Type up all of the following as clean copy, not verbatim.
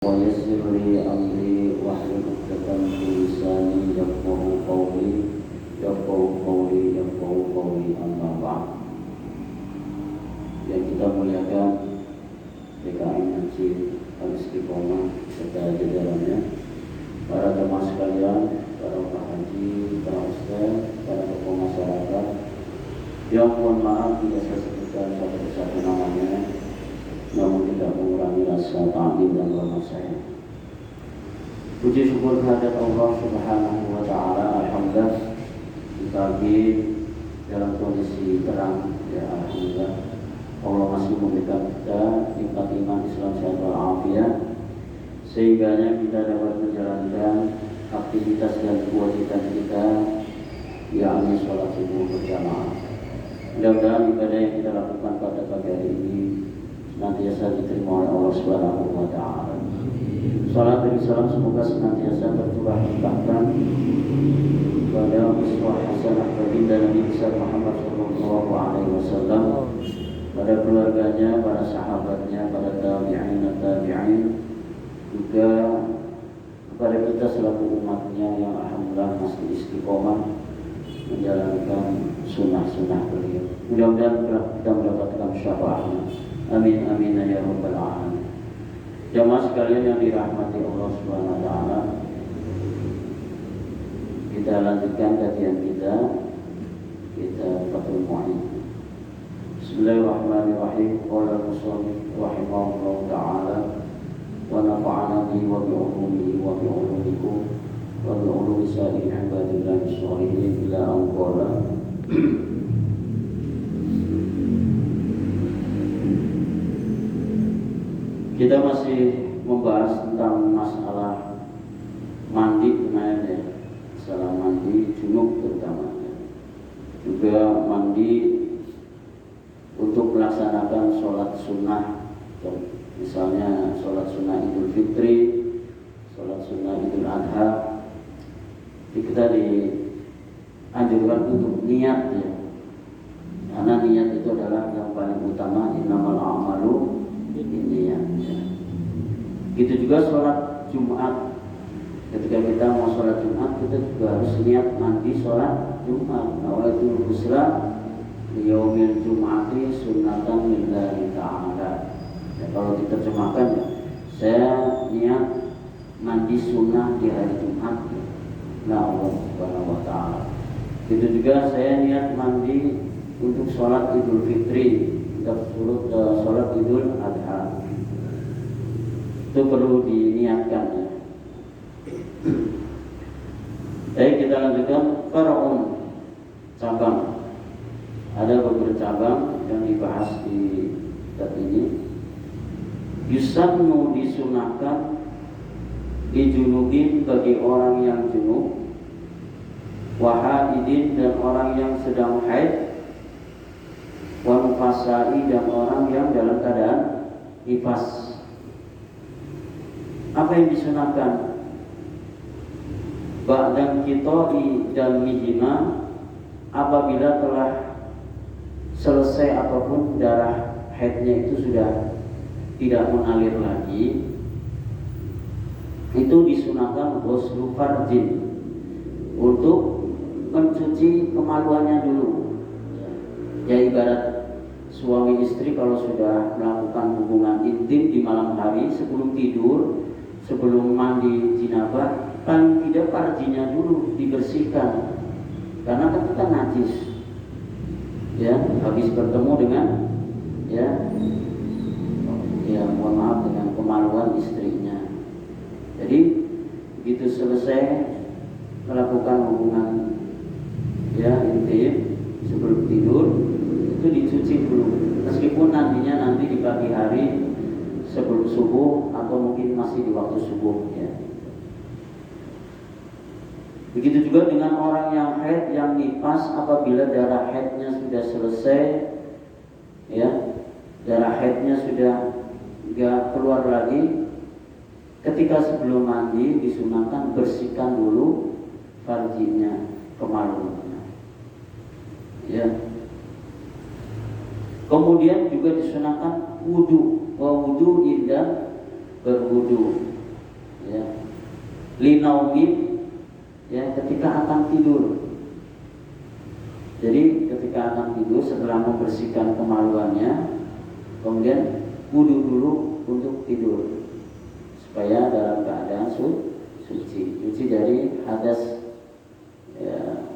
ويسر لي أمري واحلل عقدة من لساني يفقهوا قولي أما بعد. Yang kita muliakan DKM Haji Al-Istiqomah serta jajarannya, para jemaah sekalian, para haji, para ustaz, para tokoh masyarakat, yang mohon maaf tidak saya sebutkan satu persatu namanya, namun tidak mengurangi rasa ta'zim dan hormat saya. Puji syukur kehadirat Allah Subhanahu wa taala. Alhamdulillah di pagi dalam kondisi terang, ya alhamdulillah Allah masih memberikan kita nikmat iman, Islam, sehat walafiat, sehingganya kita dapat menjalankan aktivitas dan kewajiban kita, yakni sholat subuh berjamaah. Mudah-mudahan ibadah yang kita lakukan pada pagi hari ini senantiasa diterima oleh Allah Subhanahu wa taala. Salat dan salam semoga senantiasa tercurah bahkan pada uswah hasanah baginda Nabi besar Muhammad sallallahu alaihi wasallam, pada keluarganya, para sahabatnya, para tabi'in, juga kepada kita selaku umatnya yang alhamdulillah masih istiqomah menjalankan sunnah-sunnah beliau. Mudah-mudahan kita mendapatkan syafaatnya. Amin amin ya rabbal alamin. Jamaah sekalian yang dirahmati Allah Subhanahu wa taala, kita lanjutkan kajian kita Fathul Mu'in. Bismillahirrahmanirrahim. Qala al-musannif rahimahullahu taala wa nafa'ana bihi wa bi ulumihi wa bi ulumikum wa bi ulumi sa'iri ibadillahi sholihin ila an qala. Kita masih membahas tentang masalah mandi kemarin, ya. Masalah mandi junub terutamanya. Juga mandi untuk melaksanakan sholat sunnah, misalnya sholat sunnah Idul Fitri, sholat sunnah Idul Adha. Kita dianjurkan untuk niat, ya. Karena niat itu adalah yang paling utama. Innamal a'malu binniyat. Itu juga sholat Jumat. Ketika kita mau sholat Jumat, kita juga harus niat mandi sholat Jumat. Nawaitul husra liyaumil jum'ati sunnatan lillahi ta'ala. Ya, kalau diterjemahkan, ya, saya niat mandi sunnah di hari Jumat, nah Allah Subhanahu wa ta'ala. Itu juga saya niat mandi untuk sholat Idul Fitri, untuk sholat Idul Adha. Itu perlu diniatkan, ya. Baik, kita lanjutkan. Far'un, cabang. Ada beberapa cabang yang dibahas di kitab ini. Yusannu, disunahkan, dijunubin bagi orang yang junub, wahidin, dan orang yang sedang haid, wa mufasai, dan orang yang dalam keadaan nifas. Apa yang disunahkan? Ba'dan qita'i damihima, apabila telah selesai ataupun darah haidnya itu sudah tidak mengalir lagi, itu disunahkan ghuslu farjin, untuk mencuci kemaluannya dulu. Ya, ibarat suami istri kalau sudah melakukan hubungan intim di malam hari sebelum tidur, sebelum mandi jinabah, paling tidak farjinya dulu dibersihkan, karena kan kita najis, ya, habis bertemu dengan mohon maaf, dengan kemaluan istrinya. Jadi begitu selesai melakukan hubungan intim sebelum tidur, itu dicuci dulu, meskipun nanti di pagi hari sebelum subuh atau mungkin masih di waktu subuh, ya. Begitu juga dengan orang yang haid, yang nifas, apabila darah haidnya sudah selesai, ya, darah haidnya sudah enggak keluar lagi, ketika sebelum mandi disunahkan bersihkan dulu farjinya, kemaluannya, ya. Kemudian juga disunahkan wudu, wa wudu dan berwudu. linaumin, ya, ketika akan tidur. Jadi ketika akan tidur setelah membersihkan kemaluannya, kemudian wudu dulu untuk tidur supaya dalam keadaan suci dari hadas, ya,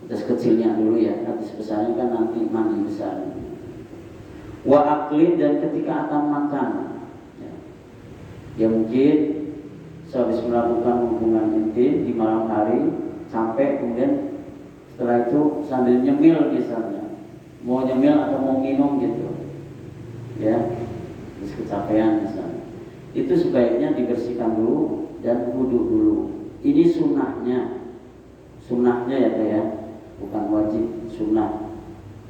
hadas kecilnya dulu ya, hadas besarnya kan nanti mandi besar. Wa aklin, dan ketika akan makan, ya mungkin sehabis melakukan hubungan intim di malam hari sampai kemudian setelah itu sambil nyemil misalnya, mau nyemil atau mau minum gitu, ya, terus kecapean misalnya, itu sebaiknya dibersihkan dulu dan wudhu dulu. Ini sunnahnya ya Pak ya, bukan wajib, sunnah.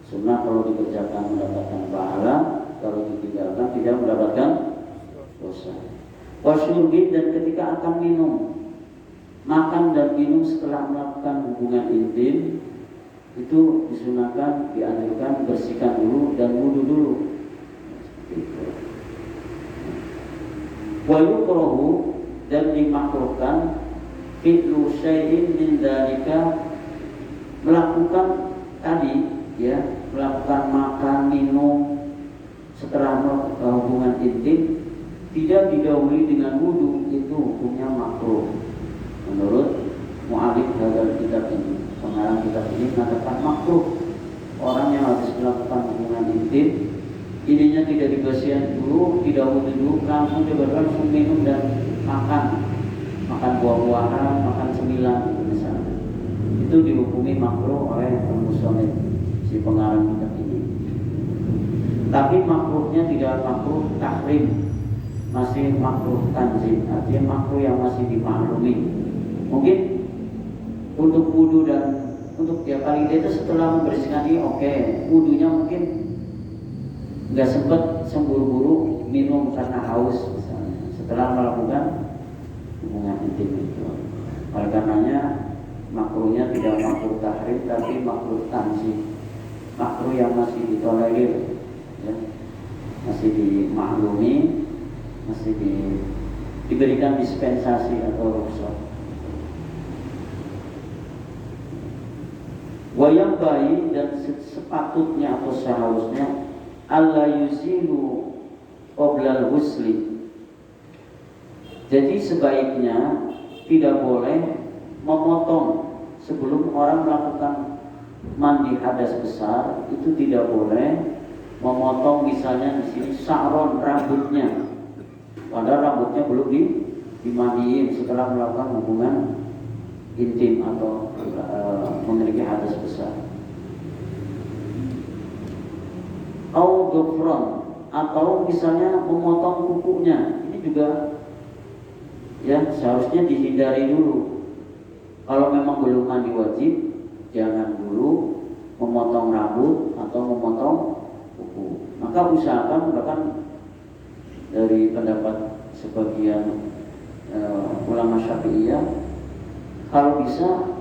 Sunnah kalau dikerjakan mendapatkan pahala, kalau ditinggalkan tidak mendapatkan dosa. Wasyurbin, dan ketika akan minum, makan dan minum setelah melakukan hubungan intim itu disunahkan, dianjurkan bersihkan dulu dan wudu dulu. Wa yukrahu, dan dimakruhkan fi'lu syai'in min dzalika, melakukan tadi ya, melakukan makan minum setelah melakukan hubungan intim tidak didahului dengan wudu, itu hukumnya makruh menurut mu'alif hadal kitab ini. Pengarang kitab ini mengatakan makruh orang yang habis melakukan hubungan intim ininya tidak dibersihkan dulu, tidak wudu dulu, langsung langsung minum dan makan buah-buahan, makan cemilan misalnya, itu dihukumi makruh oleh al-musannif, si pengarang kitab ini. Tapi makruhnya tidak makruh tahrim, masih makruh tanzim, artinya makruh yang masih dimaklumi. Mungkin untuk wudu dan untuk tiap kali itu setelah membersihkan ini oke, wudunya mungkin nggak sempat semburu-buru minum karena haus misalnya setelah melakukan hubungan intim itu. Oleh karenanya makruhnya tidak makruh tahrim tapi makruh tanzim, makruh yang masih ditolerir, ya, masih dimaklumi, masih diberikan dispensasi atau rukhsah. Wayang bayi, dan sepatutnya atau seharusnya alla yuzilu qoblal husli. Jadi sebaiknya tidak boleh memotong sebelum orang melakukan mandi hadas besar, itu tidak boleh memotong misalnya di sini sa'ron rambutnya, padahal rambutnya belum dimandiin setelah melakukan hubungan intim atau memiliki hadas besar. Au dhufran, atau misalnya memotong kukunya, ini juga ya seharusnya dihindari dulu. Kalau memang belum mandi wajib, jangan dulu memotong rambut atau memotong kuku. Maka usahakan, bahkan dari pendapat sebagian ulama Syafi'iyah, kalau bisa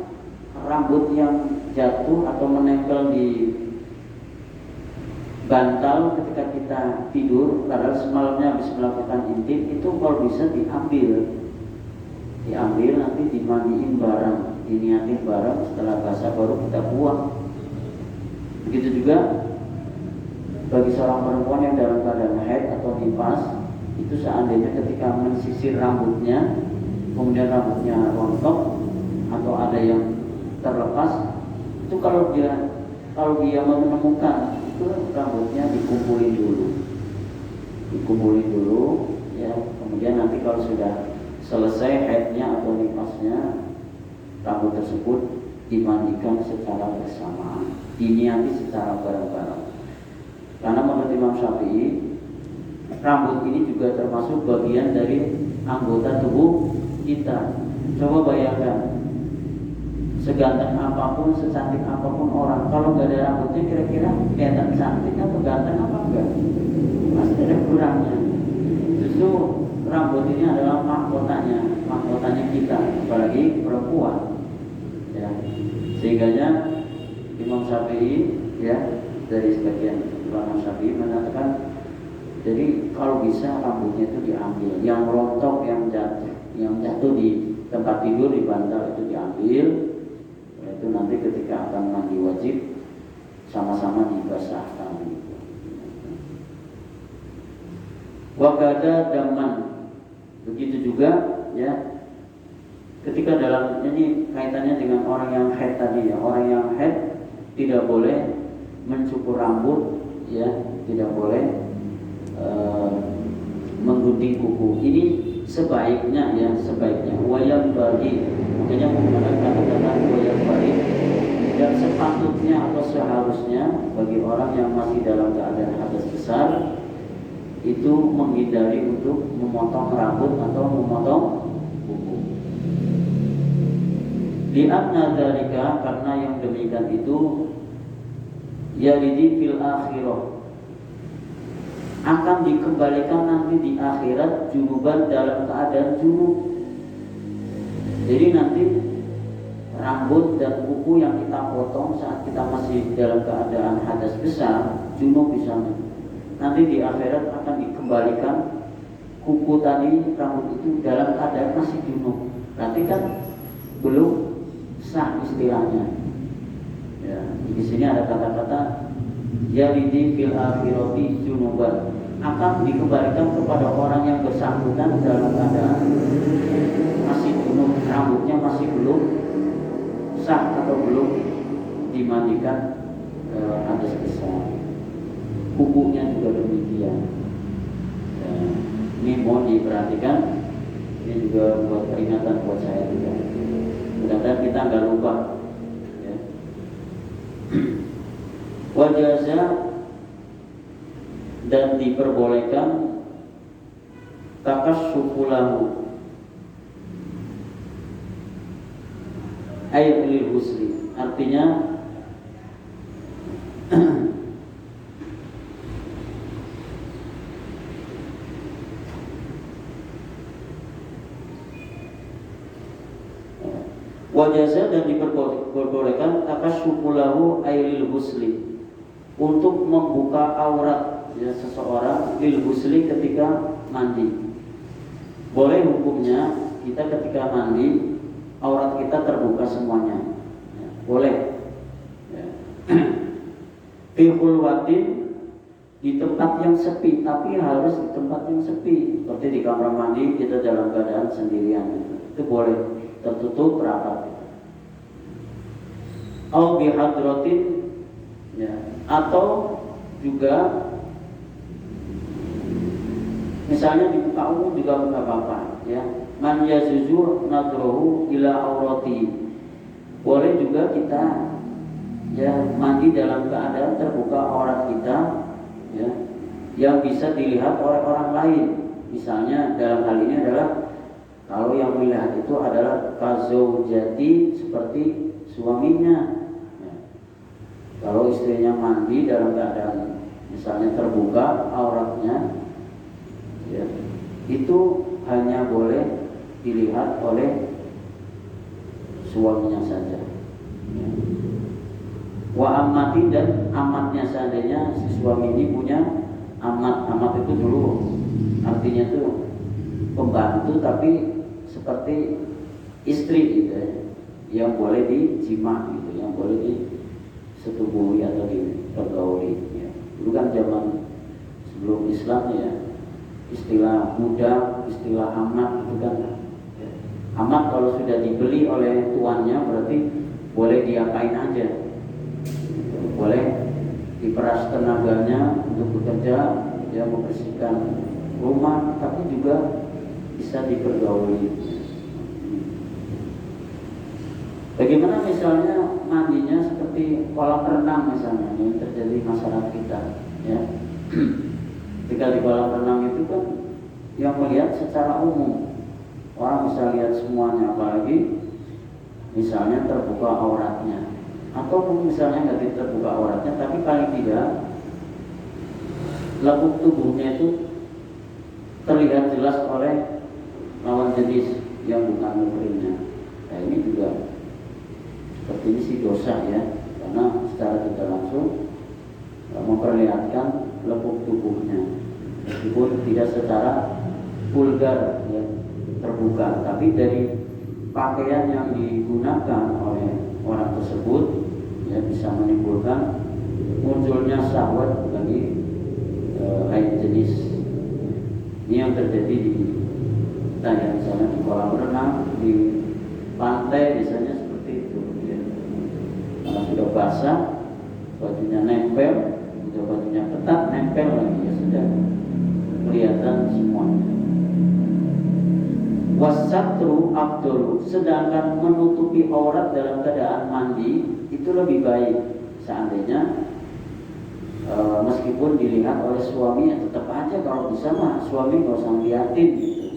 rambut yang jatuh atau menempel di bantal ketika kita tidur, padahal semalamnya habis melakukan intim, itu kalau bisa diambil nanti dimandiin bareng, diniatin bareng, setelah basah baru kita buang. Begitu juga bagi seorang perempuan yang dalam keadaan haid atau nifas, itu seandainya ketika mensisir rambutnya, kemudian rambutnya rontok atau ada yang terlepas, itu kalau dia menemukan itu rambutnya dikumpulin dulu, ya. Kemudian nanti kalau sudah selesai haidnya atau nifasnya, rambut tersebut dimandikan secara bersamaan, diniati secara bareng-bareng. Karena menurut Imam Syafi'i, rambut ini juga termasuk bagian dari anggota tubuh kita. Coba bayangkan, seganteng apapun, secantik apapun orang, kalau nggak ada rambutnya kira-kira kelihatan cantik atau ganteng apa enggak? Pasti ada kurangnya. Justru rambut ini adalah mahkotanya kita, apalagi perempuan. Ya, sehingganya Imam Syafi'i, ya, dari sebagian ulama Syafi'i mengatakan Jadi kalau bisa rambutnya itu diambil, yang rontok, yang jatuh di tempat tidur, di bantal itu diambil. Itu nanti ketika akan mandi wajib sama-sama dibasahkan. Wakada daman, begitu juga ya. Ketika dalam ini kaitannya dengan orang yang haid tadi ya, orang yang haid tidak boleh mencukur rambut ya, tidak boleh menggunting kuku. Ini sebaiknya ya, sebaiknya wayang bagi, makanya menggunakan kata-kata wayang bagi, dan sepatutnya atau seharusnya bagi orang yang masih dalam keadaan hadas besar itu menghindari untuk memotong rambut atau memotong kuku. Li'anna dzalika, karena yang demikian itu yaridi fil akhirah, akan dikembalikan nanti di akhirat junuban, dalam keadaan junub. Jadi nanti rambut dan kuku yang kita potong saat kita masih dalam keadaan hadas besar, junub misalnya, nanti di akhirat akan dikembalikan kuku tadi, rambut itu dalam keadaan masih junub. Nanti kan belum sah istilahnya. Ya, di sini ada kata-kata yaridi fil akhirati junuban, akan dikembalikan kepada orang yang bersangkutan dalam keadaan masih junub, rambutnya masih belum sah atau belum dimandikan hadas besar. Kukunya juga demikian. Ya, ini mohon diperhatikan. Ini juga buat peringatan buat saya juga. Mudah-mudahan kita nggak lupa. Ya. Wajaza, dan diperbolehkan takassufulahu ayat lil husli, artinya wajaza, dan diperbolehkan takassufulahu ayat lil husli, untuk membuka aurat ya seseorang lil husli ketika mandi. Boleh hukumnya kita ketika mandi aurat kita terbuka semuanya ya, boleh ya. Fi khulwatin, di tempat yang sepi, tapi harus di tempat yang sepi, seperti di kamar mandi kita dalam keadaan sendirian, itu boleh tertutup rapat. Au bihadratin ya, atau juga misalnya di muka umum juga nggak apa-apa ya. Man yazuzu nadrohu ila aurati, boleh juga kita ya mandi dalam keadaan terbuka aurat kita ya, yang bisa dilihat oleh orang lain. Misalnya dalam hal ini adalah kalau yang melihat itu adalah kazaujati, seperti suaminya. Kalau istrinya mandi dalam keadaan misalnya terbuka auratnya ya, itu hanya boleh dilihat oleh suaminya saja ya. Wa amati, dan amatnya, seandainya si suami ini punya amat. Amat itu dulu artinya itu pembantu tapi seperti istri gitu ya, yang boleh dijima gitu, yang boleh disetubuhi atau dipergauli ya. Dulu kan zaman sebelum Islam ya, istilah budak, istilah amat itu kan ya. Amat kalau sudah dibeli oleh tuannya berarti boleh diapain aja, boleh diperas tenaganya untuk bekerja ya, membersihkan rumah, tapi juga bisa dipergauli. Bagaimana misalnya mandinya seperti kolam renang misalnya yang terjadi masyarakat kita ya. Ketika di kolam renang itu kan yang melihat secara umum, orang bisa lihat semuanya, apalagi misalnya terbuka auratnya, ataupun misalnya nggak terbuka auratnya tapi paling tidak lekuk tubuhnya itu terlihat jelas oleh lawan jenis yang bukan muhrimnya. Nah ini juga seperti ini sih dosa ya, karena secara tidak langsung memperlihatkan lekuk tubuhnya. meskipun tidak secara vulgar ya, terbuka, tapi dari pakaian yang digunakan oleh orang tersebut ya bisa menimbulkan munculnya syahwat bagi lain jenis. Ini yang terjadi di kita ya, misalnya di kolam renang, di pantai misalnya seperti itu ya. Karena sudah basah, bajunya nempel, sudah bajunya ketat nempel lagi ya, sudah kelihatan semuanya. Wasatru afdalu, sedangkan menutupi aurat dalam keadaan mandi itu lebih baik. Seandainya meskipun dilihat oleh suami, ya tetap aja kalau bisa mah suami nggak usah liatin gitu,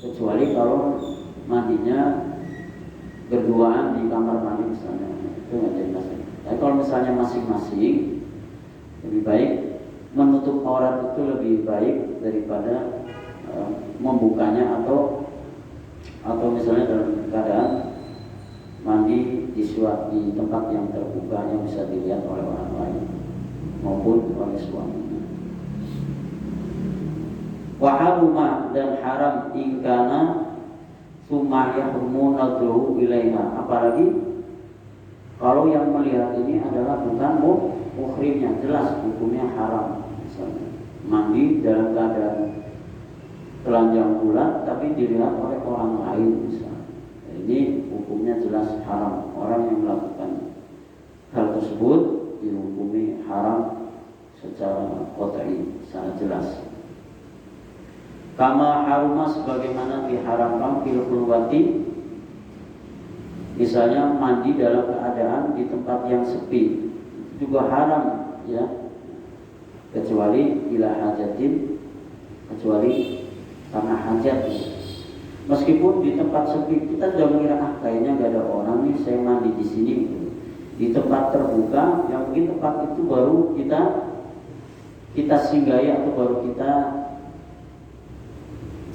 kecuali kalau mandinya berduaan di kamar mandi misalnya, itu nggak jadi masalah. Tapi kalau misalnya masing-masing, lebih baik menutup aurat itu lebih baik daripada membukanya atau misalnya dalam keadaan mandi di tempat yang terbuka yang bisa dilihat oleh orang lain maupun oleh suaminya. Wa haruma, dan haram ingkana summa yahrumu nadru ilaiha, apalagi kalau yang melihat ini adalah bukan muhrimnya, jelas hukumnya haram. Misalnya mandi dalam keadaan telanjang bulat tapi dilihat oleh orang lain misalnya, ini hukumnya jelas haram. Orang yang melakukan hal tersebut dihukumi haram secara qat'i, secara jelas. Kama haruma, sebagaimana diharamkan fil khulwati, misalnya mandi dalam keadaan di tempat yang sepi, itu juga haram ya, kecuali ila hajatin, kecuali karena hajat. Meskipun di tempat sepi kita sudah mengira kayaknya nggak ada orang nih, saya mandi di sini. Di tempat terbuka yang mungkin tempat itu baru kita singgahi atau baru kita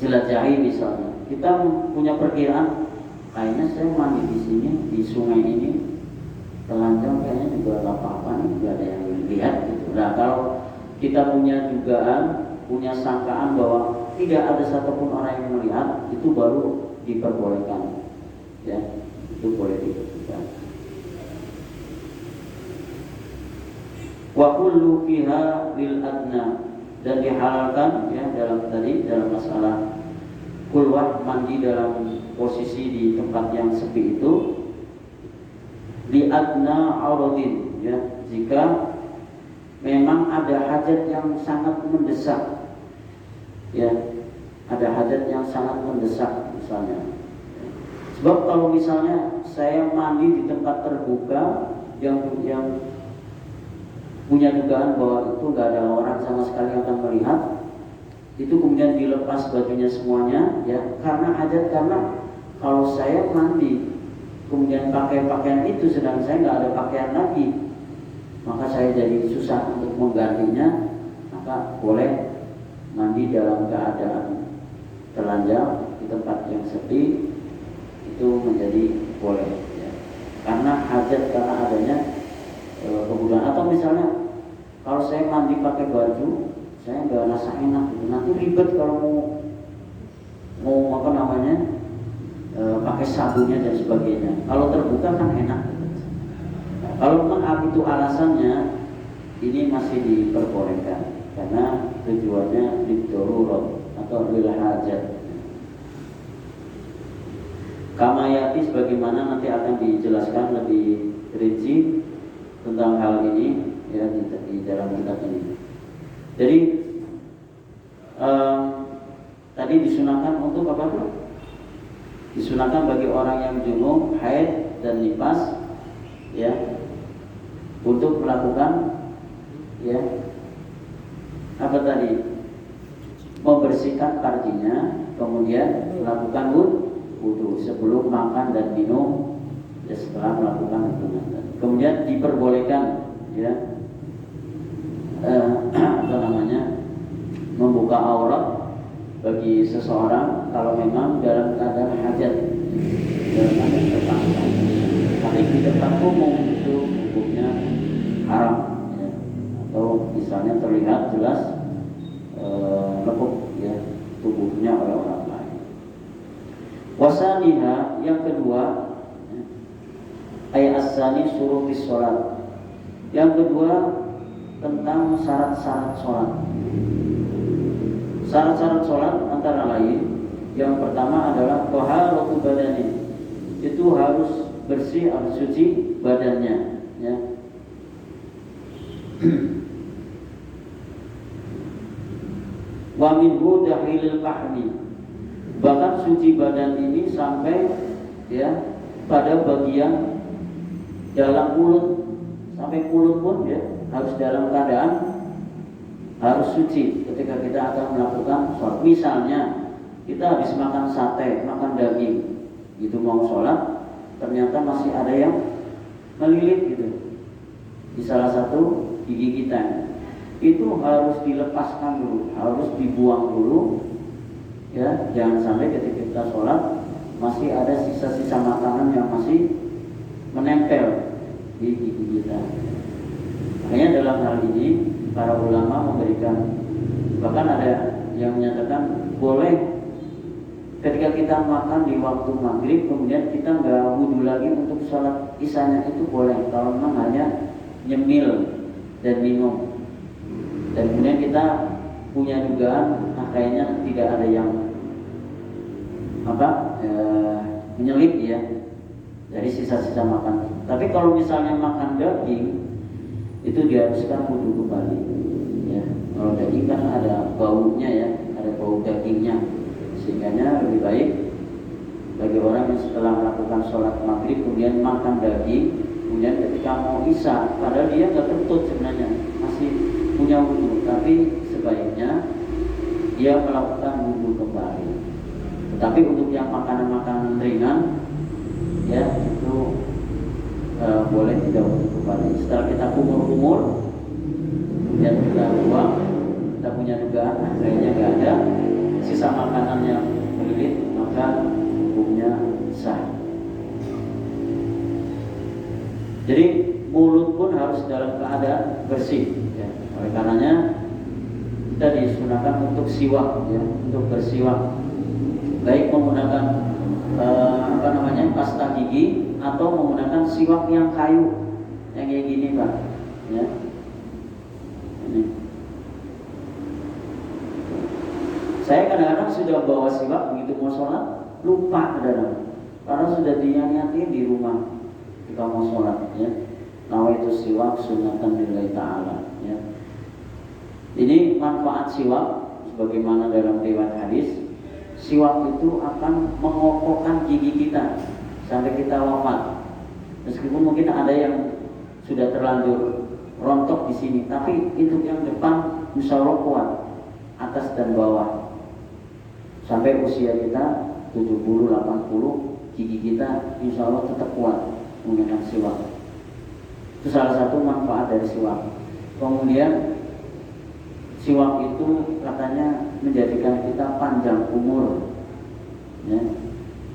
jelajahi misalnya. Kita punya perkiraan kayaknya saya mandi di sini, di sungai ini telanjang kayaknya juga nggak apa-apa nih, nggak ada yang lihat gitu. Nah kalau kita punya dugaan, punya sangkaan bahwa tidak ada satupun orang yang melihat, itu baru diperbolehkan ya, itu boleh dilakukan. Wa kullu fiha lil adna, dan dihalalkan ya dalam masalah kulwah, mandi dalam posisi di tempat yang sepi itu li adna auradin ya, jika memang ada hajat yang sangat mendesak ya, ada hajat yang sangat mendesak misalnya. Sebab kalau misalnya saya mandi di tempat terbuka yang punya dugaan bahwa itu nggak ada orang sama sekali yang akan melihat, itu kemudian dilepas bajunya semuanya ya, karena hajat, karena kalau saya mandi kemudian pakai pakaian itu sedang saya nggak ada pakaian lagi, maka saya jadi susah untuk menggantinya, maka boleh mandi dalam keadaan telanjang di tempat yang sepi, itu menjadi boleh ya. Karena hajat, karena adanya kebutuhan. Atau misalnya kalau saya mandi pakai baju, saya nggak rasa enak gitu, nanti ribet kalau mau apa namanya pakai sabunnya dan sebagainya. Kalau terbuka kan enak gitu. Nah, kalau memang itu alasannya, ini masih diperbolehkan karena tujuannya lidarurat atau lil hajat. Kamayati, sebagaimana nanti akan dijelaskan lebih rinci tentang hal ini ya di dalam kitab ini. Jadi tadi disunahkan untuk apa tuh? Disunahkan bagi orang yang junub, haid dan nifas ya, untuk melakukan ya apa tadi, membersihkan farjinya, kemudian melakukan wudu sebelum makan dan minum ya, setelah melakukan hubungan. Kemudian diperbolehkan ya apa namanya, membuka aurat bagi seseorang kalau memang dalam keadaan hajat, dalam keadaan terpaksa. Tapi di tempat umum itu hukumnya haram ya. Atau misalnya terlihat jelas Wasaniha, yang kedua, ayat as-sani syurutis sholat. Yang kedua tentang syarat-syarat sholat. Syarat-syarat sholat antara lain, yang pertama adalah taharatu badani, itu harus bersih, harus suci badannya, ya. Wa minhu dahilil kahmi, bahkan suci badan ini sampai ya pada bagian dalam mulut, sampai mulut pun ya harus dalam keadaan harus suci ketika kita akan melakukan sholat. Misalnya kita habis makan sate, makan daging, gitu mau sholat, ternyata masih ada yang melilit gitu di salah satu gigi kita, itu harus dilepaskan dulu, harus dibuang dulu, ya. Jangan sampai ketika kita sholat masih ada sisa-sisa makanan yang masih menempel di gigi kita. Makanya dalam hal ini para ulama memberikan, bahkan ada yang menyatakan boleh ketika kita makan di waktu maghrib kemudian kita nggak wudhu lagi untuk sholat isanya, itu boleh kalau memang hanya nyemil dan minum, dan kemudian kita punya dugaan kayaknya tidak ada yang menyelip ya dari sisa-sisa makan. Tapi kalau misalnya makan daging itu diharuskan wudhu kembali ya. Kalau daging kan ada baunya ya, ada bau dagingnya, sehingga lebih baik bagi orang yang setelah melakukan sholat maghrib kemudian makan daging, kemudian ketika mau isya, padahal dia nggak kentut sebenarnya, masih punya wudhu, tapi sebaiknya dia melakukan wudhu kembali. Tetapi untuk yang makanan-makanan ringan ya itu boleh tidak wudhu kembali. Setelah kita kumur-kumur kemudian kita buang, kita punya dugaan kayaknya nggak ada sisa makanan yang melilit, maka hukumnya sah. Jadi mulut pun harus dalam keadaan bersih ya. Oleh karenanya kita disunahkan untuk siwak ya, untuk bersiwak, baik menggunakan pasta gigi atau menggunakan siwak yang kayu yang kayak gini Pak ya. Ini saya kadang-kadang sudah bawa siwak begitu mau sholat lupa kadang-kadang, karena sudah diniatin di rumah kita mau sholat ya. Nawaitu siwak sunatan lillahi ta'ala ya. Ini manfaat siwak sebagaimana dalam riwayat hadis, siwak itu akan mengokohkan gigi kita sampai kita wafat. Meskipun mungkin ada yang sudah terlanjur rontok di sini, tapi untuk yang depan insya Allah kuat, atas dan bawah. Sampai usia kita 70, 80, gigi kita insya Allah tetap kuat menggunakan siwak. Itu salah satu manfaat dari siwak. Kemudian siwak itu katanya menjadikan kita panjang umur ya.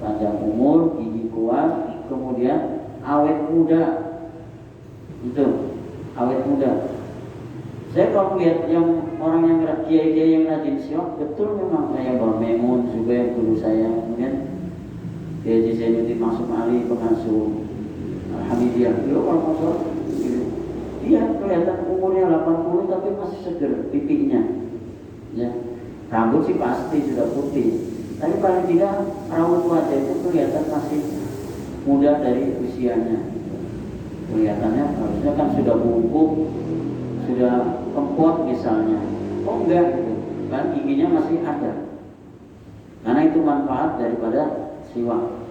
Panjang umur, gigi kuat, kemudian awet muda. Itu awet muda. Saya kalau lihat yang orang yang kiai-kiai yang rajin siwak, betul memang kayak Bang Memun juga yang dulu saya, kemudian Kiai Zainuddin Masuk Ali pengasuh Alhamdulillah. Dulu kalau mau sholat, dia kelihatan umurnya 80 tapi masih seger pipinya. Ya, rambut sih pasti sudah putih, tapi paling tidak rambut wajah itu kelihatan masih muda dari usianya. Kelihatannya harusnya kan sudah bungkuk, sudah kempot misalnya. Oh enggak gitu, kan giginya masih ada. Karena itu manfaat daripada siwak.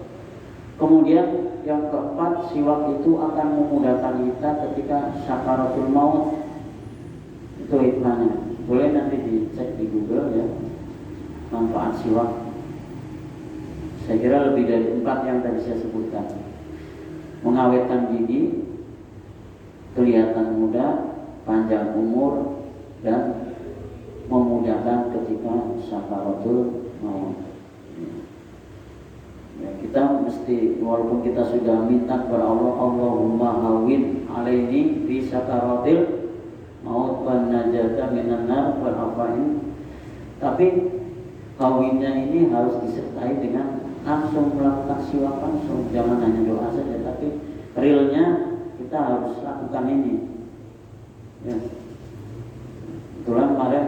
Kemudian yang keempat, siwak itu akan memudahkan kita ketika sakaratul maut. Itu hikmahnya. Boleh nanti dicek di Google ya, manfaat siwak. Saya kira lebih dari 4 yang tadi saya sebutkan. Mengawetkan gigi, kelihatan muda, panjang umur, dan memudahkan ketika sakaratul maut. Ya, kita mesti, walaupun kita sudah minta kepada Allah, Allahumma hawin alaini fi sakaratil maut wan najata minan nar wal afain, tapi hawinnya ini harus disertai dengan langsung melakukan siwak langsung, jangan hanya doa saja, tapi realnya kita harus lakukan ini. Ya. Kebetulan kemarin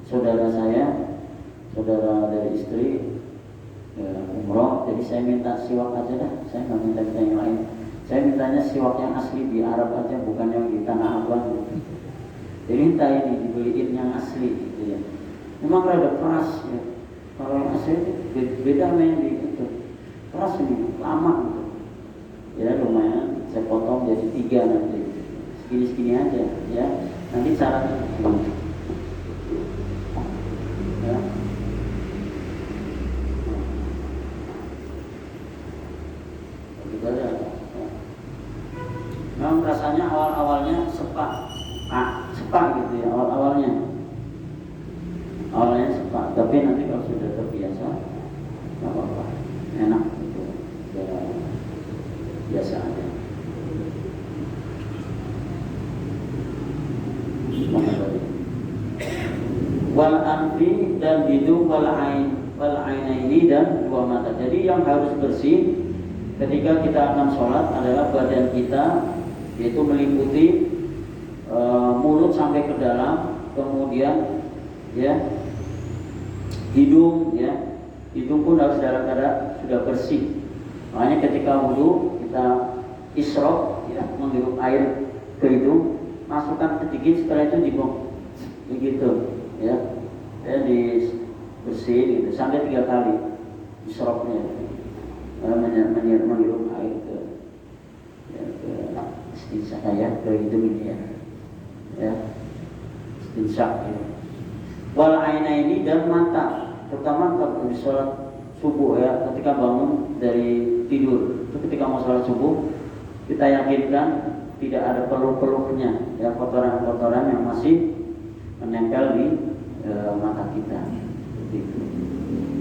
saudara saya, saudara dari istri umroh, jadi saya minta siwak aja dah, saya nggak minta yang lain. Saya mintanya siwak yang asli di Arab aja, bukan yang di Tanah Abang. Jadi minta ini dibeliin yang asli, gitu ya. Memang rada keras ya. Kalau yang asli beda sama yang di itu. Keras ini, lama gitu. Ya lumayan, saya potong jadi 3 nanti. Segini-segini aja, ya. Nanti caranya ya. Begitu aja. Memang rasanya awal-awalnya sepak gitu ya, awalnya sepak, tapi nanti kalau sudah terbiasa nggak apa-apa, enak gitu, ya, biasa aja. Wal anfi dan hidung, wal ainaini dan 2 mata. Jadi yang harus bersih ketika kita akan sholat adalah badan kita, yaitu meliputi mulut sampai ke dalam, kemudian ya hidung, ya hidung pun harus dalam keadaan sudah bersih. Makanya ketika wudhu kita isyraq, ya, menghirup air ke hidung, masukkan sedikit, setelah itu dibuang begitu, ya dibersihin gitu sampai 3 kali isyraqnya, menghirup air ke istinsak ya, ke hidung ini ya istinsak ya. Wal ainaini dan mata, terutama kalau di sholat subuh ya, ketika bangun dari tidur itu, ketika mau sholat subuh kita yakinkan tidak ada peluh-peluhnya ya, kotoran-kotoran yang masih menempel di mata kita. Begitu.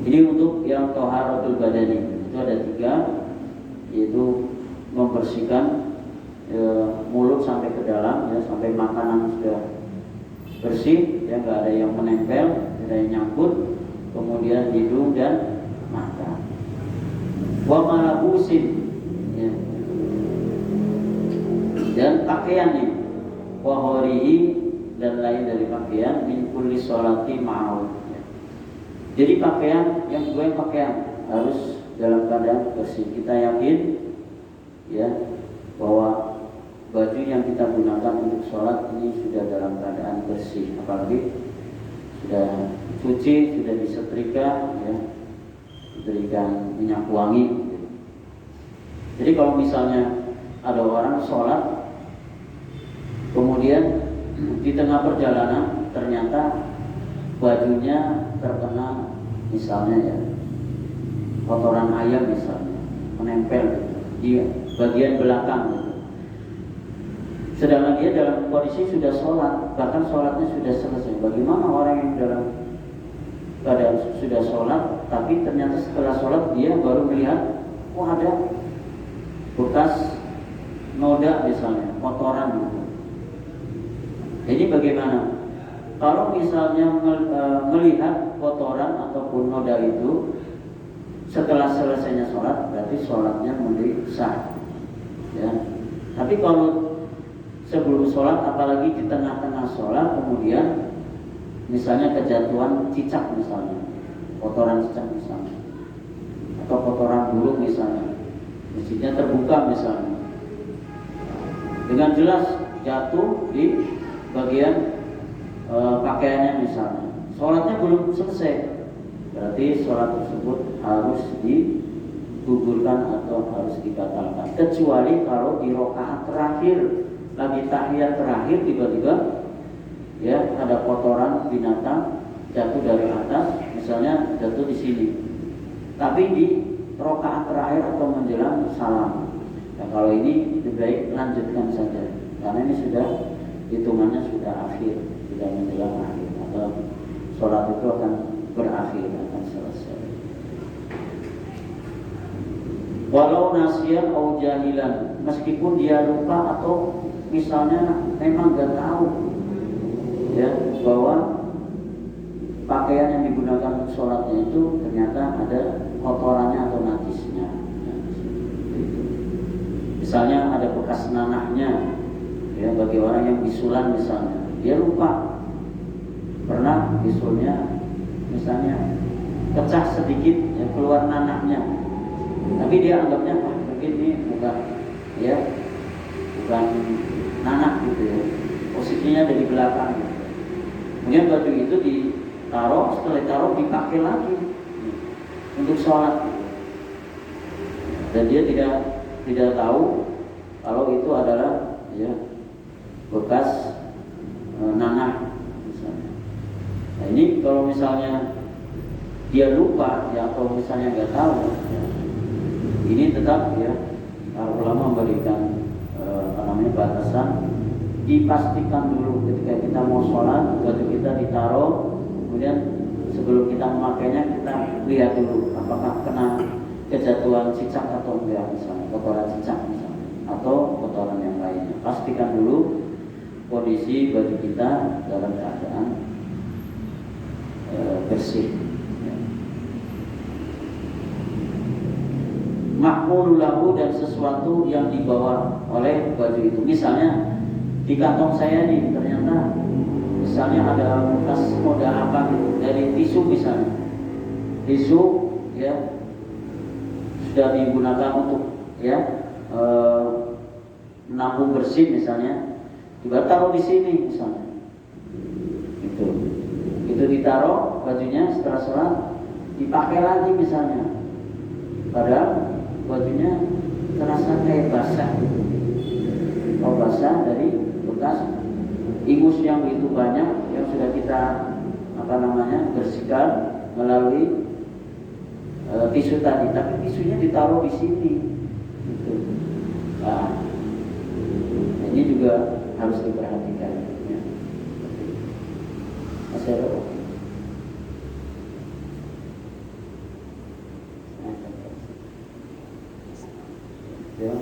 Jadi untuk yang thaharatul badani itu ada 3, yaitu membersihkan mulut sampai ke dalam, ya, sampai makanan sudah bersih, ya nggak ada yang menempel, tidak ada yang nyangkut. Kemudian hidung dan mata. Wa malabusin, ya. Dan pakaiannya, wa horihi dan lain dari pakaian, min kulli sholati ma'au. Ya. Jadi pakaian yang pakaian harus dalam keadaan bersih. Kita yakin, ya, bahwa baju yang kita gunakan untuk sholat ini sudah dalam keadaan bersih, apalagi sudah cuci, sudah disetrika, ya, diberikan minyak wangi. Jadi kalau misalnya ada orang sholat, kemudian di tengah perjalanan ternyata bajunya terkena misalnya ya kotoran ayam misalnya, menempel di bagian belakang. Sedangkan dia dalam kondisi sudah sholat, bahkan sholatnya sudah selesai. Bagaimana orang yang dalam keadaan sudah sholat, tapi ternyata setelah sholat dia baru melihat, oh ada bekas noda misalnya, kotoran gitu. Jadi bagaimana? Kalau misalnya melihat kotoran ataupun noda itu setelah selesainya sholat, berarti sholatnya menjadi sah. Ya. Tapi kalau sebelum sholat, apalagi di tengah-tengah sholat, kemudian misalnya kejatuhan cicak misalnya, kotoran cicak misalnya, atau kotoran burung misalnya, masjidnya terbuka misalnya, dengan jelas jatuh di bagian pakaiannya misalnya, sholatnya belum selesai, berarti sholat tersebut harus digugurkan atau harus dibatalkan, kecuali kalau di rakaat terakhir lagi tahiyat terakhir tiba-tiba ya ada kotoran binatang jatuh dari atas, misalnya jatuh di sini, tapi di rakaat terakhir atau menjelang salam. Nah, kalau ini lebih baik lanjutkan saja, karena ini sudah hitungannya sudah akhir, sudah menjelang akhir, atau sholat itu akan berakhir, akan selesai. Walau nasiyan atau jahilan, meskipun dia lupa atau misalnya memang nggak tahu ya bahwa pakaian yang digunakan untuk sholatnya itu ternyata ada kotorannya nanahnya. Ya, bagi orang yang bisulan misalnya, dia lupa pernah bisulnya misalnya pecah sedikit, ya, keluar nanahnya, tapi dia anggapnya mungkin ini bukan nanah gitu ya, posisinya dari belakang. Kemudian baju itu ditaruh, setelah ditaruh dipakai lagi untuk sholat, dan dia tidak tahu kalau itu adalah bekas nanah misalnya. Nah, ini kalau misalnya dia lupa atau misalnya nggak tahu, ini tetap para ulama memberikan batasan, dipastikan dulu ketika kita mau sholat baju kita ditaruh, kemudian sebelum kita memakainya kita lihat dulu apakah kena kejatuhan cicak atau enggak, misalnya kotoran cicak misalnya atau kotoran yang lainnya. Pastikan dulu kondisi baju kita dalam keadaan bersih. Mahmululahu, dan sesuatu yang dibawa oleh baju itu. Misalnya di kantong saya nih ternyata misalnya ada bekas noda apa gitu, dari tisu misalnya. Tisu sudah digunakan untuk menampung bersih misalnya, juga taruh di sini misalnya. Itu ditaruh bajunya, setelah sholat dipakai lagi misalnya, padahal bajunya terasa kayak basah gitu. Kalau basah dari bekas ingus yang begitu banyak yang sudah kita bersihkan melalui tisu tadi, tapi tisunya ditaruh di sini gitu. Nah, ini juga harus diperhatikan ya. Masih ada ya.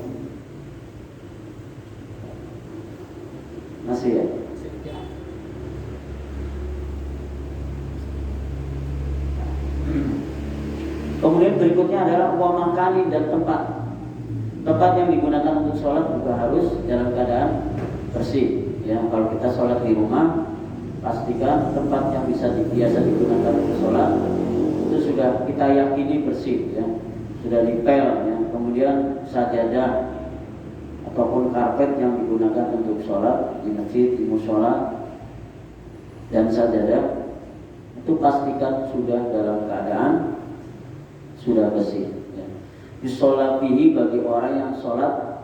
Masih ya. Kemudian berikutnya adalah wa makani, dan tempat yang digunakan untuk sholat juga harus dalam keadaan bersih ya. Kalau kita sholat di rumah, pastikan tempat yang biasa digunakan untuk sholat itu sudah kita yakini bersih ya, sudah dipel ya. Kemudian sajadah ataupun karpet yang digunakan untuk sholat di masjid, di mushola, dan sajadah itu pastikan sudah dalam keadaan sudah bersih ya. Yusolabihi, bagi orang yang sholat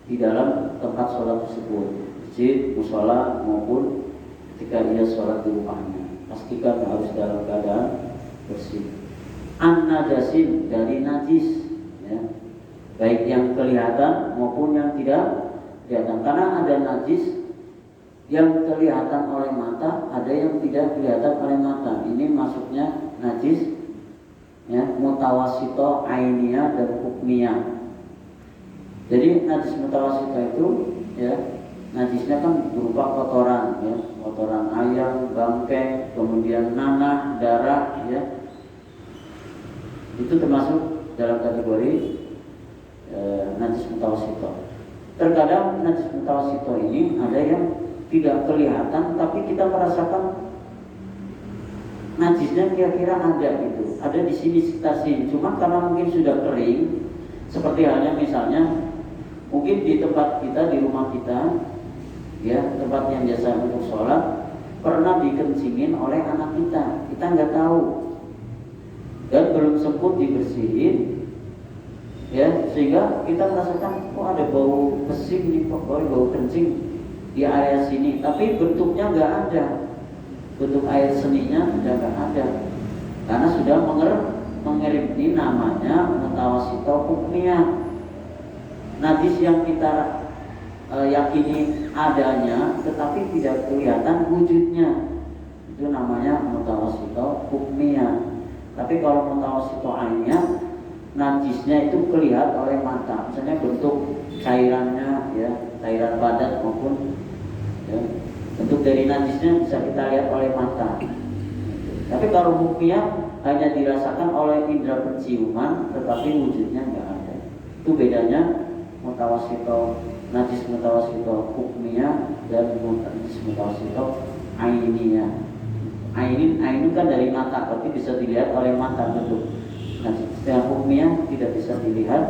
di dalam tempat sholat tersebut, masjid, mushola, maupun ketika dia sholat di rumahnya, pastikan harus dalam keadaan bersih. An-najasin, dari najis ya, baik yang kelihatan maupun yang tidak kelihatan. Karena ada najis yang kelihatan oleh mata, ada yang tidak kelihatan oleh mata. Ini masuknya najis ya, mutawasito, ainiyah, dan hukmiyah. Jadi najis mutawasito itu ya, najisnya kan berupa kotoran ya, kotoran ayam, bangkai, kemudian nanah, darah ya. Itu termasuk dalam kategori najis mutawasito. Terkadang najis mutawasito ini ada yang tidak kelihatan, tapi kita merasakan najisnya kira-kira ada gitu, ada di sini sekitar sini. Cuma karena mungkin sudah kering, seperti halnya misalnya mungkin di tempat kita, di rumah kita ya, tempat yang biasa untuk sholat, pernah dikencingin oleh anak kita nggak tahu dan belum sempat dibersihin ya, sehingga kita merasakan kok ada bau pesing nih, kok bau kencing di area sini, tapi bentuknya nggak ada, bentuk air seninya sudah nggak ada, karena sudah mengerim. Ini namanya mutawasito hukmiyah, najis yang kita yakini adanya tetapi tidak kelihatan wujudnya, itu namanya mutawasito hukmiyah. Tapi kalau mutawasito ainiyah, najisnya itu kelihatan oleh mata, misalnya bentuk cairannya ya, cairan padat maupun ya, bentuk dari najisnya bisa kita lihat oleh mata. Tapi kalau hukmiyah hanya dirasakan oleh indera penciuman tetapi wujudnya nggak ada. Itu bedanya mutawasito najis mutawassithah hukmiyah dan najis mutawassithah ainiyah. Ainun kan dari mata, berarti bisa dilihat oleh mata bentuk. Najis yang hukmiyah tidak bisa dilihat,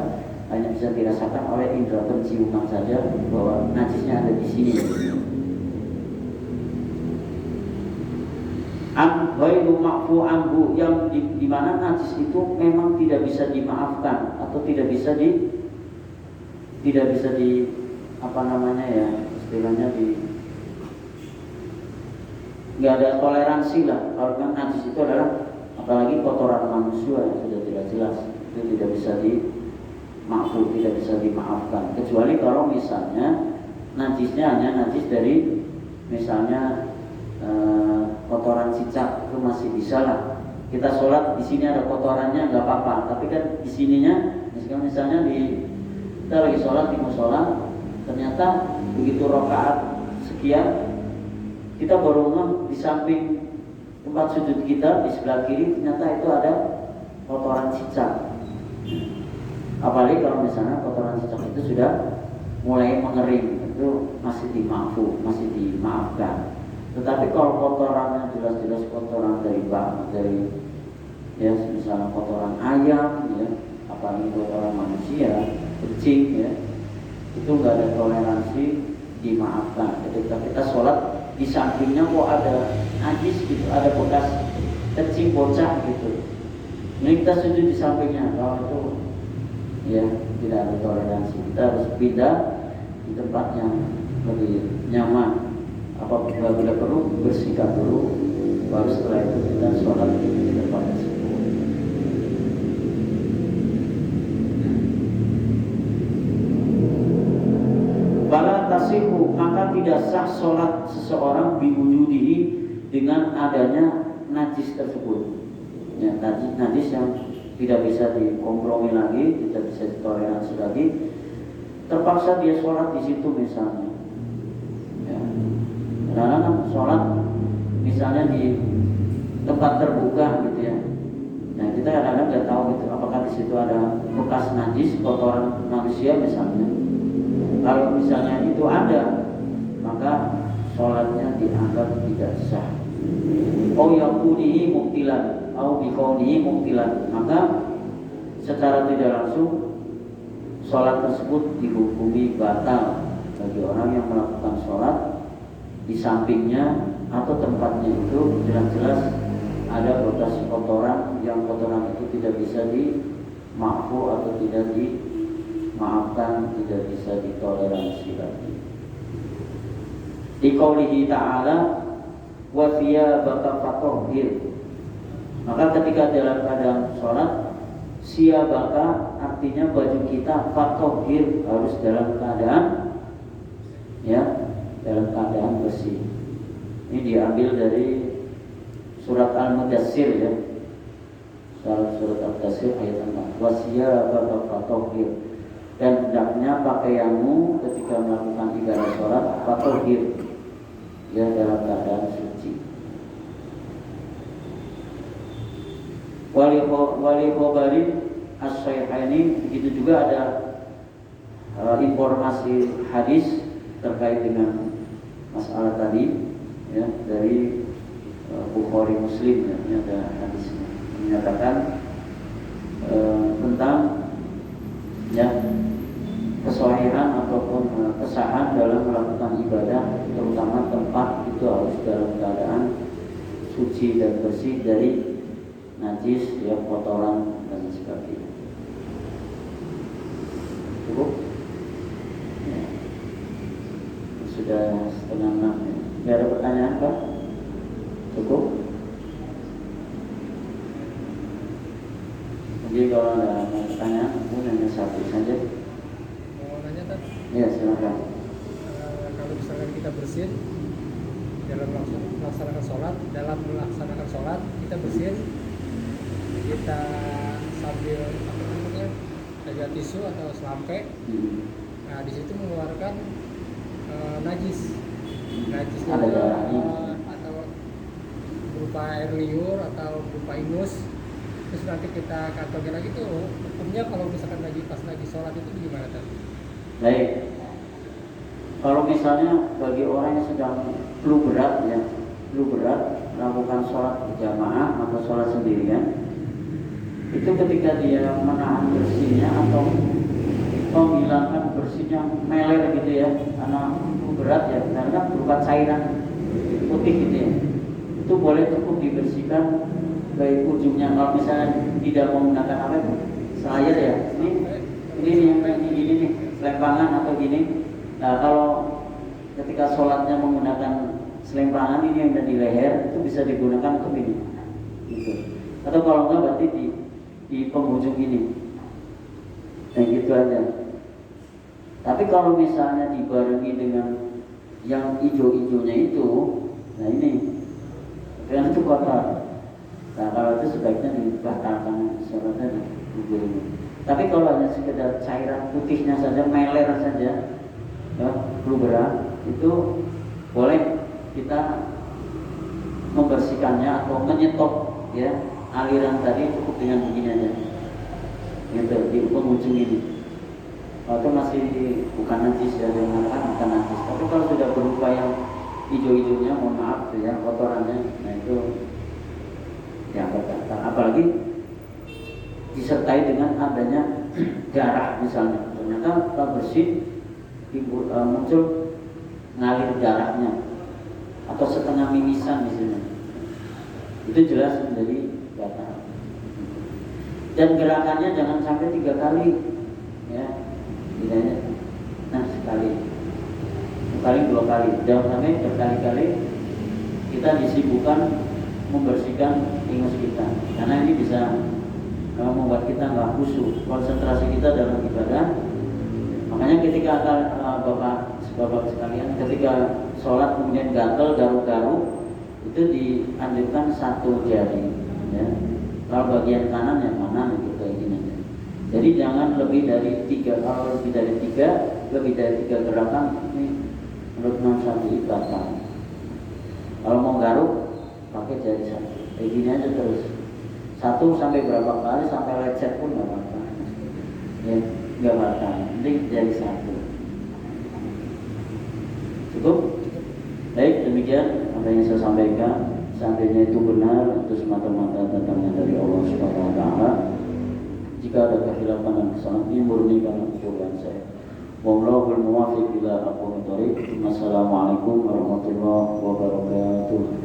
hanya bisa dirasakan oleh indera penciuman saja bahwa najisnya ada di sini. Ghairu ma'fu anhu, yang di mana najis itu memang tidak bisa dimaafkan atau tidak bisa di apa namanya ya, istilahnya nggak ada toleransi lah. Kalau kan najis itu adalah apalagi kotoran manusia yang sudah tidak jelas, itu tidak bisa dimaafu, tidak bisa dimaafkan, kecuali kalau misalnya najisnya hanya najis dari misalnya kotoran cicak, itu masih bisa lah. Kita sholat di sini ada kotorannya nggak apa-apa, tapi kan di sininya misalnya kita lagi sholat di musola, ternyata begitu rakaat sekian kita baru ngeh di samping tempat sujud kita di sebelah kiri ternyata itu ada kotoran cicak. Apalagi kalau misalnya kotoran cicak itu sudah mulai mengering, itu masih dimaafu, masih dimaafkan. Tetapi kalau kotorannya jelas-jelas kotoran dari ya misalnya kotoran ayam ya, apalagi kotoran manusia, kucing ya, itu nggak ada toleransi, dimaafkan. Ketika kita sholat di sampingnya kok ada najis gitu, ada bekas kencing bocah gitu, ini kita sujud di sampingnya, kalau itu ya tidak ada toleransi. Kita harus pindah di tempat yang lebih nyaman. Apabila perlu bersihkan dulu, baru setelah itu kita sholat di tempat tersebut. Bala tasihu, maka tidak sah sholat seseorang biwujudihi dengan adanya najis tersebut. Ya, najis yang tidak bisa dikompromi lagi, tidak bisa ditoleransi lagi. Terpaksa dia sholat di situ misalnya. Ya. Kadang-kadang sholat misalnya di tempat terbuka gitu ya. Nah kita kadang-kadang nggak tahu gitu, apakah di situ ada bekas najis, kotoran manusia misalnya. Kalau misalnya itu ada, maka sholatnya dianggap tidak sah. Au yakunihi mubtilan, au bikaunihi mubtilan, maka secara tidak langsung sholat tersebut dihukumi batal bagi orang yang melakukan sholat di sampingnya atau tempatnya itu jelas-jelas ada bekas kotoran, yang kotoran itu tidak bisa dimaafu atau tidak dimaafkan, tidak bisa ditoleransi lagi. Di qaulihi ta'ala wa thiyabaka fatahhir, maka ketika dalam keadaan sholat, siyabaka artinya baju kita, fatahhir harus dalam keadaan dalam keadaan bersih. Ini diambil dari surat Al-Mudassir ya. Surat Al-Mudassir ayat 4. Wasiyabaka fatahhir, dan hendaknya pakaianmu ketika melakukan ibadah sholat fatahhir, ya dalam keadaan suci. Wali khobarin as-sayhaini, begitu juga ada informasi hadis terkait dengan masalah tadi ya, dari Bukhari Muslim ya, ini ada hadis menyatakan tentang ya kesahihan ataupun kesahan dalam melakukan ibadah, terutama tempat itu harus dalam keadaan suci dan bersih dari najis, ya kotoran dan sebagainya. Cukup? Ya. Sudah 5:30 ya. Tidak ada pertanyaan Pak? Cukup? Jadi kalau ada pertanyaan, mungkin hanya satu saja. Mau nanya Tad? Ya silakan. Kalau misalkan kita bersin dalam melaksanakan sholat, kita bersin, kita sambil jaga tisu atau selampe. Nah di situ mengeluarkan najisnya atau berupa air liur atau berupa ingus, terus nanti kita kantongin lagi tuh, hukumnya kalau misalkan pas lagi sholat itu gimana Tad? Baik, Kalau misalnya bagi orang yang sedang flu berat ya, flu berat melakukan sholat berjamaah atau sholat sendirian, itu ketika dia menahan bersihnya atau menghilangkan bersihnya meler gitu ya, karena flu berat ya, karena berupa cairan putih gitu ya, itu boleh cukup dibersihkan dari ujungnya. Kalau misalnya tidak menggunakan apa itu, slayer ya, ini nih, selempangan atau gini. Nah, kalau ketika sholatnya menggunakan selempangan ini yang ada di leher, itu bisa digunakan untuk ini, gitu. Atau kalau enggak berarti di penghujung ini, yang gitu aja. Tapi kalau misalnya dibarengi dengan yang hijau-hijaunya itu, nah ini, karena itu kotor. Nah, kalau itu sebaiknya dibatalkan sholatnya di ini. Tapi kalau hanya sekedar cairan putihnya saja, meler saja, ya, flu berat, itu boleh kita membersihkannya atau menyetop ya aliran tadi cukup dengan begini aja, gitu, di penghujung ini. Kalau itu masih bukan najis ya, yang mengatakan bukan najis. Tapi kalau sudah berupa yang hijau-hijaunya, mohon maaf ya, kotorannya, nah itu yang berkata. Apalagi disertai dengan adanya darah misalnya, ternyata kalau bersih muncul ngalir darahnya atau setengah mimisan misalnya, itu jelas menjadi batal. Dan gerakannya jangan sampai 3 kali ya, tidaknya sekali, 2 kali, jangan sampai berkali-kali kita disibukkan membersihkan ingus kita, karena ini bisa membuat kita nggak khusyuk, konsentrasi kita dalam ibadah. Makanya ketika bapak sekalian, ketika sholat kemudian gatal garuk-garuk, itu dianjurkan 1 jari ya. Kalau bagian kanan yang kanan itu kayak gini. Jadi jangan lebih dari 3. Kalau lebih dari 3 gerakan ini menurut Imam Syafi'i batal. Kalau mau garuk pakai jari 1, kayak gini aja terus. 1 sampai berapa kali, sampai lecet pun nggak apa-apa ya, nggak batal. Penting jari 1. Cukup? Baik, demikian apa yang saya sampaikan. Seandainya itu benar, itu semata-mata datangnya dari Allah Subhanahu wa Ta'ala. Jika ada kekhilafan dan kesalahan, ini murni karena kekurangan saya. Wallahul muwaffiq ila aqwamit thoriq. Wassalamualaikum warahmatullahi wabarakatuh.